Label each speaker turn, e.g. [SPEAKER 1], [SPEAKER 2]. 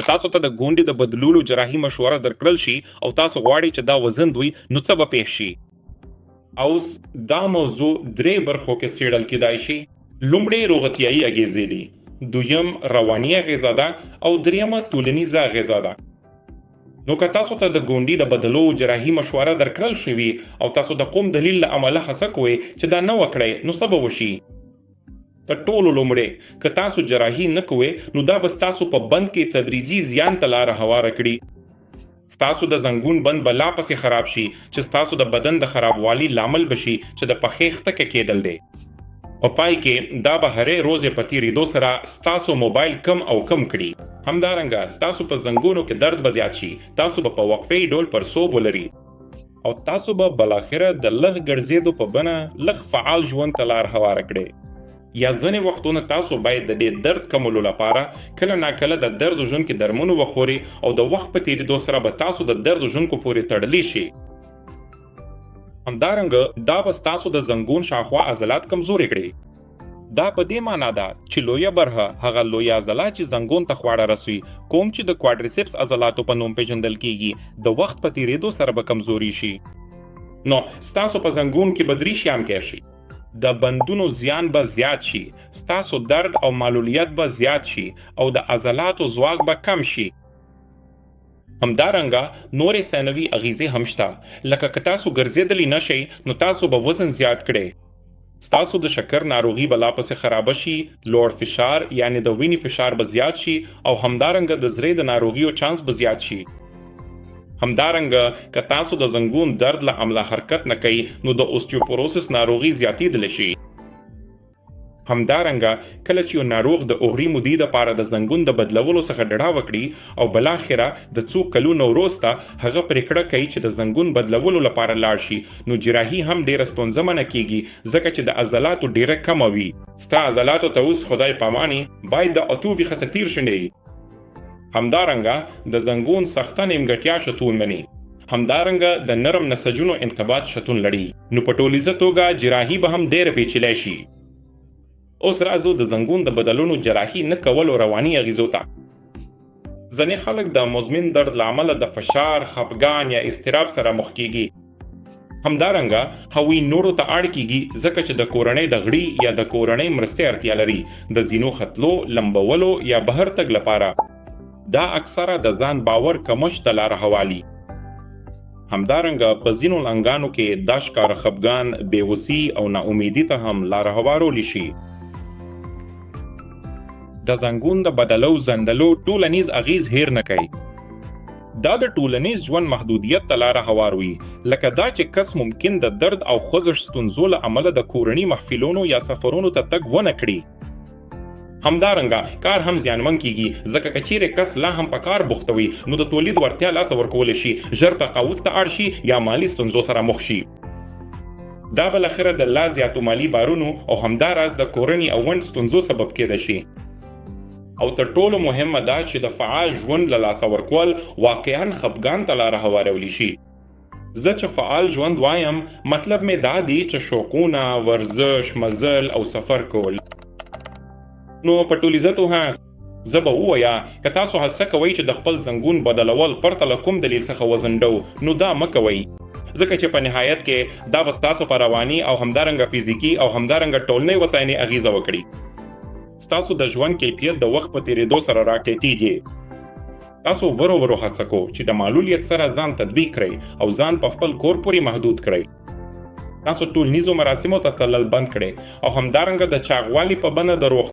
[SPEAKER 1] که تاسو ته د ګونډې د بدلولو جراحي مشوره درکړل شي او تاسو غواړئ چې دا وزند وي نو څه به پیښ شي. اوس دا موضوع درې برخو کې څېړل کیدای شي. لومړی روغتیایي اغېزې دي، دویم رواني اغېزه ده او دریمه ټولنیزه اغېزه ده. نو که تاسو ته د ګونډې د بدلولو جراحي مشوره درکړل شوي او تاسو د کوم دلیل له امله هڅه کوئ چې دا نه وکړئ نو څه به وشي؟ تر ټولو لومړی که تاسو جراحي نه کوئ نو دا به ستاسو په بند کې تدریجي زیان ته لاره هواره کړي. ستاسو د زنګون بند به لا پسې خراب شي چې ستاسو د بدن د خرابوالي لامل بشي چې د پښې ښتکه کېدل دی. په پای کې دا به هرې روزې په تېرېدو سره ستاسو موبایل کم او کم کړي. همدارنګه ستاسو په زنګونو کې درد به زیات شي، تاسو به په وقفې ډول پړسوب ولري او تاسو به بالاخره د لږ ګرځېدو په بڼه لږ فعال ژوند ته لار هواره کړئ. یا ځینې وختونه تاسو باید د دې درد کمولو لپاره کله ناکله د درد وژونکي درمونو وخورئ او د وخت په تېرېدو سره به تاسو د درد وژونکو پورې تړلی شي. همدارنګه دا به ستاسو د زنګون شاوخوا عضلات کمزوري کړي. دا په دې معنا ده چې لویه برخه هغه لویه عضلات چې زنګون ته خواړه رسوي، کوم چې د کوادریسپس عضلاتو په نوم پیژندل کیږي، د وخت په تېرېدو سره به کمزوري شي. نو ستاسو په زنګون کې به درې شیان کېږي شي. د بندونو زیان به زیات شي، ستاسو درد او معلولیت به زیات شي او د عضلاتو ځواک به کم شي. همدارنګه نورې ثانوي اغیزې هم شته، لکه که تاسو ګرځېدلی نشئ نو تاسو به وزن زیات کړئ. ستاسو د شکر ناروغي به لا پسې خرابه شي، لوړ فشار یعنی د وینې فشار به زیات شي او همدارنګه د زړه د ناروغیو چانس به زیات شي. همدارنګه که تاسو د زنګون درد له امله حرکت نه کوئ نو د اوستیوپوروسس ناروغي زیاتېدلی شي. همدارنګه کله چې یو ناروغ د اوغري مودې دپاره د زنګون د بدلولو څخه ډډه وکړي او بالاخره د څو کلونو وروسته هغه پرېکړه کوي چې د زنګون بدلولو لپاره لاړ شي، نو جراحي هم ډېره ستونزمنه کیږي ځکه چې د عضلاتو ډېره کمه وي. ستا عضلاتو ته اوس خدای پاماني باید د اتو ویښه څخه تېر شنې. همدارنګه د زنګون سخته نیمګړتیا شتون مني. همدارنګه د نرم نسجونو انقباض شتون لري. نو په ټولیزه توګه جراحي به هم ډېره پیچلې شي. اوس راځو د زنګون د بدلونو جراحي نه کولو رواني اغیزو ته. ځینې خلک د مزمن درد له امله د فشار، خفګان یا اضطراب سره مخ کیږي. همدارنګه هغوی نورو ته اړ کیږي ځکه چې د کورنۍ د غړي یا د کورنۍ مرستې اړتیا لري د زینو ختلو، لمبولو یا بهر تګ لپاره. دا اکثره د ځان باور کمښت ته لاره هوالي. همدارنګه په ځینو لنګانو کې دا ښکاره خفګان، بېوسي او ناامیدي ته هم لاره هوارولی شي. د زنګون د بدلو زندلو ټولنیز اغیز هیر نه کوي. دا د ټولنیز ژوند محدودیت ته لاره هواروي، لکه دا چې کس ممکن د درد او خوځښت ستونزو له امله د کورني محفلونو یا سفرونو ته تګ ونه کړي. همدارنګه کار هم زیانمن کیږي ځکه که چیرې کس لا هم په کار بوخته وي نو د تولید وړتیا لاسه ورکولی شي، ژر تقاعد ته اړ شي یا مالي ستونزو سره مخ شي. دا بالاخره د لا زیاتو مالي بارونو او همداراز د کورني او ونډ ستونزو سبب کېدای شي. او تر ټولو مهمه دا چې د فعال ژوند له لاسه ورکول واقعا خفګان ته لاره هوارولی شي. زه چې فعال ژوند وایم مطلب مې دا دی چې شوقونه، ورزش، مزل او سفر کول. نو په ټولیزه توګه زه به ووایا که تاسو هڅه کوئ چې د خپل زنګون بدلول پرته له کوم دلیل څخه وزنډو نو دا مه کوئ، ځکه چې په نهایت کې دا به ستاسو په رواني او همدارنګه فزیکي او همدارنګه ټولنۍ وساینې اغیزه وکړي. ستاسو د ژوند کیفیت د وخت په تېرېدو سره راټیټېږي. تاسو ورو ورو هڅه کو چې د معلولیت سره ځان تطبیق کړئ او ځان په خپل کور پورې محدود کړئ. تاسو ټولنیزو مراسمو ته تلل بند کړئ او همدارنګه د چاغوالي په بڼه د روغتیا